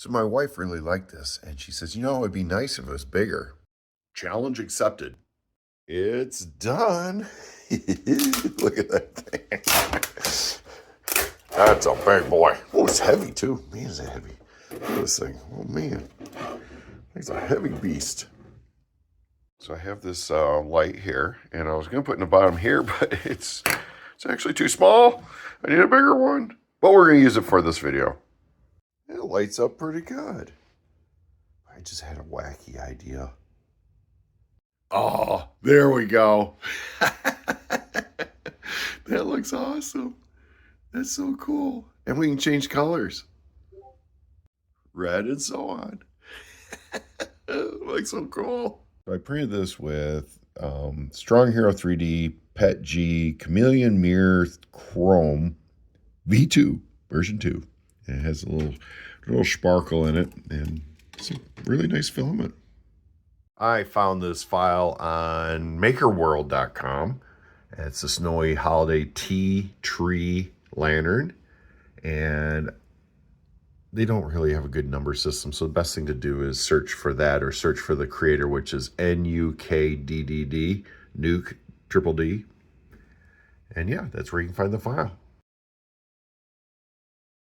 So my wife really liked this, and she says, it'd be nice if it was bigger. Challenge accepted. It's done. Look at that thing. That's a big boy. Oh, it's heavy too. Man, is it heavy. Look at this thing. Oh, man. It's a heavy beast. So I have this light here, and I was going to put it in the bottom here, but it's actually too small. I need a bigger one. But we're going to use it for this video. It lights up pretty good. I just had a wacky idea. Oh, there we go. That looks awesome. That's so cool. And we can change colors. Red and so on. It looks so cool. I printed this with Strong Hero 3D Pet G Chameleon Mirror Chrome V2 version 2. And it has a little sparkle in it and some really nice filament. I found this file on makerworld.com. It's a snowy holiday tea tree lantern, and they don't really have a good number system, so the best thing to do is search for that or search for the creator, which is NUKDDD, Nuke Triple D. And yeah, that's where you can find the file.